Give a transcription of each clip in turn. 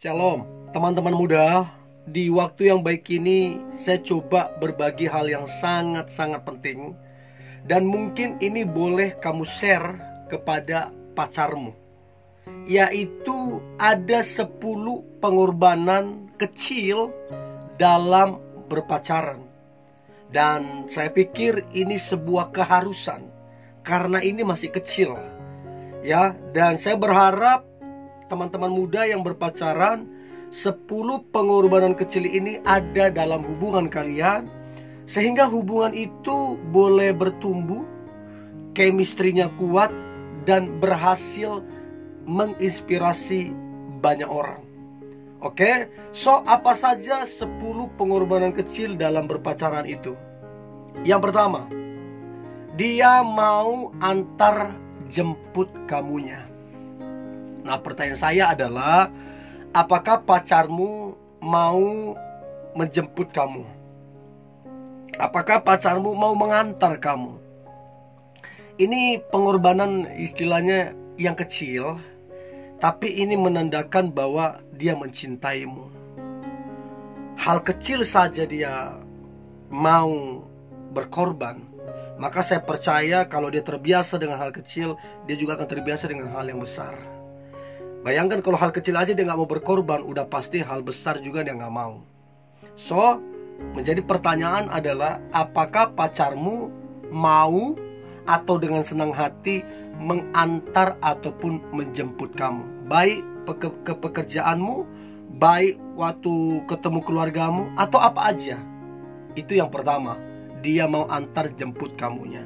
Shalom, teman-teman muda. Di waktu yang baik ini, saya coba berbagi hal yang sangat-sangat penting. Dan mungkin ini boleh kamu share kepada pacarmu. Yaitu ada 10 pengorbanan kecil dalam berpacaran. Dan saya pikir ini sebuah keharusan, karena ini masih kecil. Ya, dan saya berharap teman-teman muda yang berpacaran, 10 pengorbanan kecil ini ada dalam hubungan kalian, sehingga hubungan itu boleh bertumbuh, chemistry-nya kuat, dan berhasil menginspirasi banyak orang. Oke, so apa saja 10 pengorbanan kecil dalam berpacaran itu? Yang pertama, dia mau antar jemput kamunya. Nah, pertanyaan saya adalah, apakah pacarmu mau menjemput kamu? Apakah pacarmu mau mengantar kamu? Ini pengorbanan istilahnya yang kecil, tapi ini menandakan bahwa dia mencintaimu. Hal kecil saja dia mau berkorban, maka saya percaya kalau dia terbiasa dengan hal kecil, dia juga akan terbiasa dengan hal yang besar. Bayangkan kalau hal kecil aja dia nggak mau berkorban, udah pasti hal besar juga dia nggak mau. So, menjadi pertanyaan adalah, apakah pacarmu mau atau dengan senang hati mengantar ataupun menjemput kamu? Baik ke pekerjaanmu, baik waktu ketemu keluargamu, atau apa aja. Itu yang pertama, dia mau antar jemput kamunya.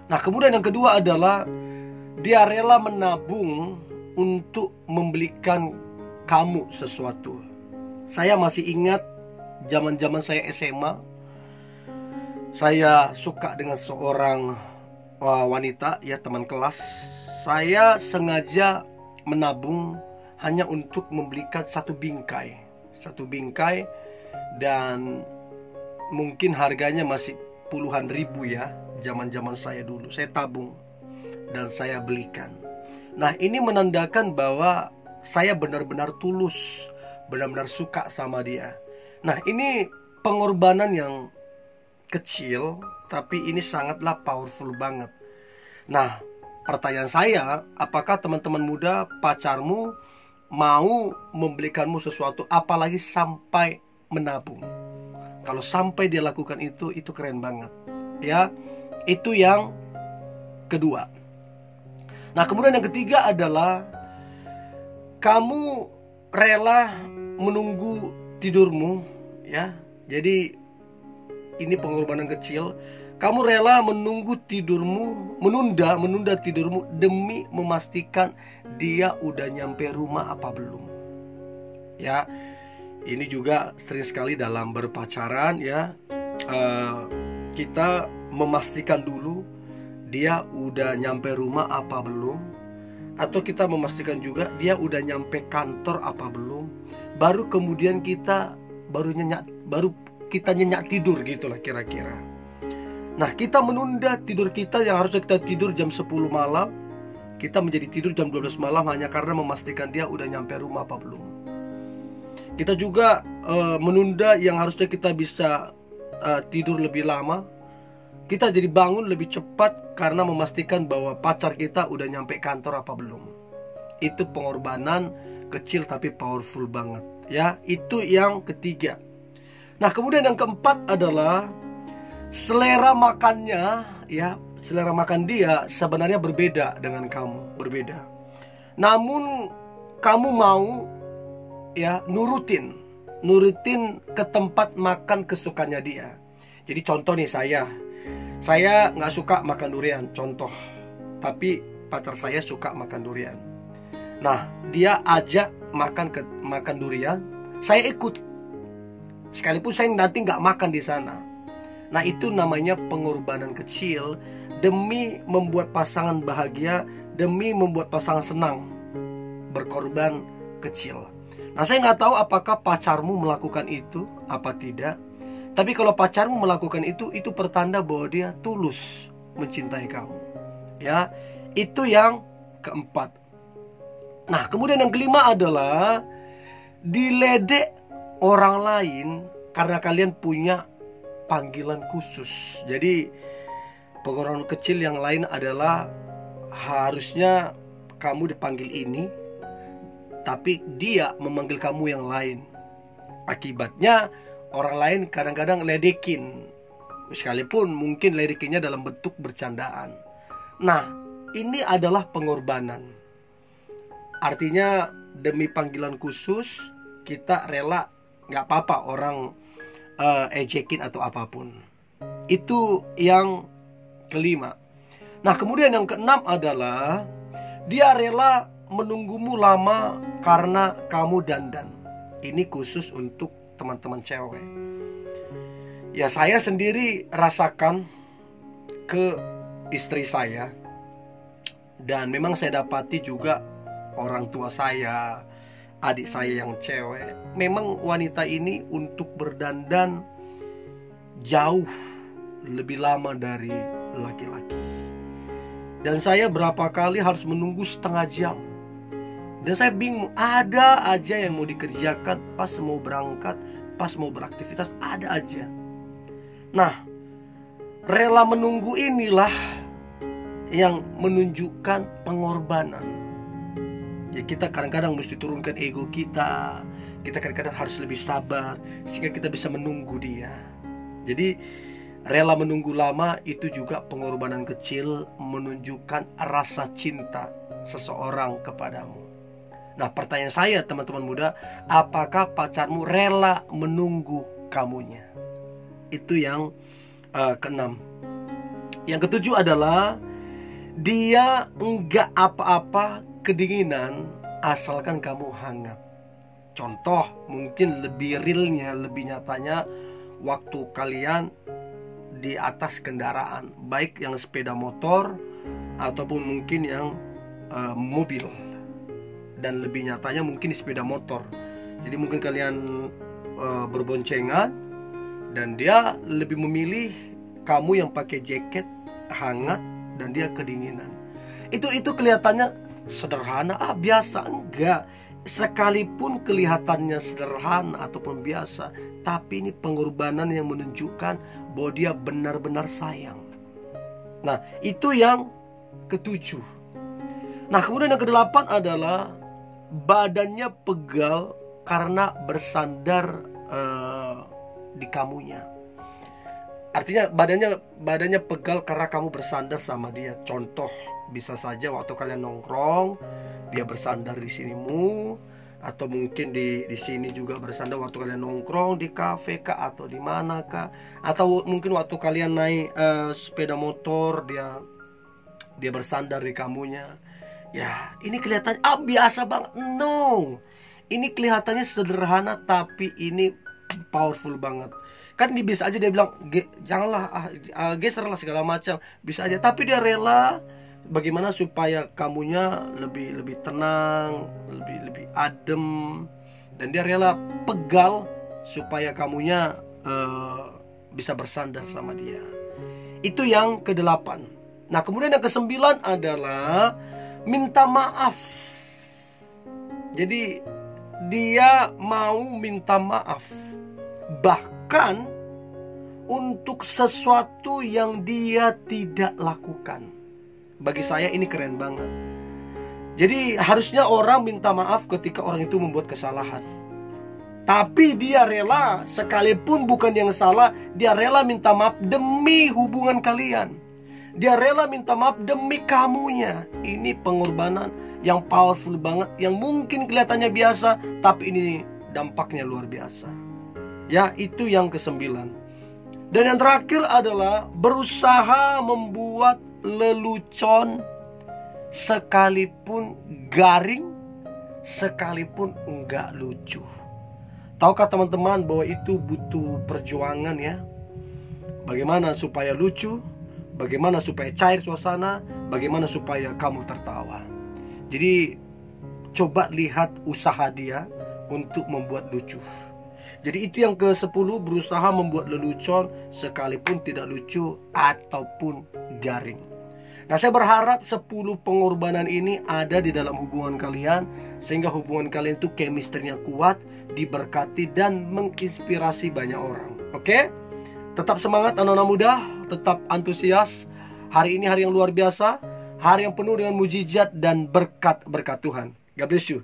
Nah, kemudian yang kedua adalah, dia rela menabung untuk membelikan kamu sesuatu. Saya masih ingat zaman-zaman saya SMA, saya suka dengan seorang wanita, ya, teman kelas. Saya sengaja menabung hanya untuk membelikan satu bingkai, dan mungkin harganya masih puluhan ribu, ya, zaman-zaman saya dulu. Saya tabung dan saya belikan. Nah, ini menandakan bahwa saya benar-benar tulus, benar-benar suka sama dia. Nah, ini pengorbanan yang kecil, tapi ini sangatlah powerful banget. Nah, pertanyaan saya, apakah teman-teman muda, pacarmu mau membelikanmu sesuatu, apalagi sampai menabung? Kalau sampai dia lakukan itu keren banget, ya. Itu yang kedua. Nah, kemudian yang ketiga adalah, kamu rela menunggu tidurmu, ya. Jadi ini pengorbanan kecil. Kamu rela menunggu tidurmu, menunda tidurmu demi memastikan dia udah nyampe rumah apa belum. Ya, ini juga sering sekali dalam berpacaran, ya. Kita memastikan dulu dia udah nyampe rumah apa belum, atau kita memastikan juga dia udah nyampe kantor apa belum, baru kemudian kita baru kita nyenyak tidur, gitulah kira-kira. Nah, kita menunda tidur kita yang harusnya kita tidur jam 10 malam, kita menjadi tidur jam 12 malam hanya karena memastikan dia udah nyampe rumah apa belum. Kita juga menunda yang harusnya kita bisa tidur lebih lama, kita jadi bangun lebih cepat karena memastikan bahwa pacar kita udah nyampe kantor apa belum. Itu pengorbanan kecil tapi powerful banget, ya. Itu yang ketiga. Nah, kemudian yang keempat adalah selera makannya, ya. Selera makan dia sebenarnya berbeda dengan kamu, berbeda. Namun kamu mau, ya, nurutin ke tempat makan kesukaannya dia. Jadi contoh nih, saya nggak suka makan durian, contoh. Tapi pacar saya suka makan durian. Nah, dia ajak makan durian, saya ikut. Sekalipun saya nanti nggak makan di sana. Nah, itu namanya pengorbanan kecil demi membuat pasangan bahagia, demi membuat pasangan senang. Berkorban kecil. Nah, saya nggak tahu apakah pacarmu melakukan itu apa tidak. Tapi kalau pacarmu melakukan itu pertanda bahwa dia tulus mencintai kamu, ya. Itu yang keempat. Nah, kemudian yang kelima adalah diledek orang lain karena kalian punya panggilan khusus. Jadi pengorbanan kecil yang lain adalah harusnya kamu dipanggil ini, tapi dia memanggil kamu yang lain. Akibatnya orang lain kadang-kadang ledekin, sekalipun mungkin ledekinnya dalam bentuk bercandaan. Nah, ini adalah pengorbanan. Artinya demi panggilan khusus kita rela, gak apa-apa orang ejekin atau apapun. Itu yang kelima. Nah, kemudian yang keenam adalah dia rela menunggumu lama karena kamu dandan. Ini khusus untuk teman-teman cewek. Ya, saya sendiri rasakan ke istri saya, dan memang saya dapati juga orang tua saya, adik saya yang cewek. Memang wanita ini untuk berdandan jauh lebih lama dari laki-laki. Dan saya berapa kali harus menunggu setengah jam. Dan saya bingung, ada aja yang mau dikerjakan pas mau berangkat, pas mau beraktivitas, ada aja. Nah, rela menunggu inilah yang menunjukkan pengorbanan. Ya, kita kadang-kadang mesti turunkan ego kita. Kita kadang-kadang harus lebih sabar sehingga kita bisa menunggu dia. Jadi rela menunggu lama itu juga pengorbanan kecil, menunjukkan rasa cinta seseorang kepadamu. Nah, pertanyaan saya teman-teman muda, apakah pacarmu rela menunggu kamunya? Itu yang keenam. Yang ketujuh adalah dia enggak apa-apa kedinginan asalkan kamu hangat. Contoh mungkin lebih realnya, lebih nyatanya waktu kalian di atas kendaraan, baik yang sepeda motor ataupun mungkin yang mobil. Dan lebih nyatanya mungkin di sepeda motor. Jadi mungkin kalian berboncengan dan dia lebih memilih kamu yang pakai jaket hangat dan dia kedinginan. Itu kelihatannya sederhana, biasa. Enggak. Sekalipun kelihatannya sederhana ataupun biasa, tapi ini pengorbanan yang menunjukkan bahwa dia benar-benar sayang. Nah, itu yang ketujuh. Nah, kemudian yang kedelapan adalah badannya pegal karena bersandar di kamunya. Artinya badannya pegal karena kamu bersandar sama dia. Contoh bisa saja waktu kalian nongkrong, dia bersandar di sinimu, atau mungkin di sini juga bersandar waktu kalian nongkrong di kafe kah atau di mana kah, atau mungkin waktu kalian naik sepeda motor dia bersandar di kamunya. Ya, ini kelihatannya biasa banget. No, ini kelihatannya sederhana, tapi ini powerful banget. Kan bisa aja dia bilang, janganlah, geserlah segala macam, bisa aja. Tapi dia rela bagaimana supaya kamunya lebih tenang, lebih adem, dan dia rela pegal supaya kamunya bisa bersandar sama dia. Itu yang kedelapan. Nah, kemudian yang kesembilan adalah minta maaf. Jadi dia mau minta maaf, bahkan untuk sesuatu yang dia tidak lakukan. Bagi saya ini keren banget. Jadi harusnya orang minta maaf ketika orang itu membuat kesalahan, tapi dia rela, sekalipun bukan yang salah, dia rela minta maaf demi hubungan kalian. Dia rela minta maaf demi kamunya. Ini pengorbanan yang powerful banget, yang mungkin kelihatannya biasa, tapi ini dampaknya luar biasa. Ya, itu yang kesembilan. Dan yang terakhir adalah berusaha membuat lelucon sekalipun garing, sekalipun enggak lucu. Tahukah teman-teman bahwa itu butuh perjuangan ya? Bagaimana supaya lucu? Bagaimana supaya cair suasana? Bagaimana supaya kamu tertawa? Jadi coba lihat usaha dia untuk membuat lucu. Jadi itu yang ke-10, berusaha membuat lelucon sekalipun tidak lucu ataupun garing. Nah, saya berharap 10 pengorbanan ini ada di dalam hubungan kalian, sehingga hubungan kalian itu chemistry-nya kuat, diberkati, dan menginspirasi banyak orang. Oke? Tetap semangat anak-anak muda, tetap antusias. Hari ini hari yang luar biasa, hari yang penuh dengan mujizat dan berkat-berkat Tuhan. God bless you.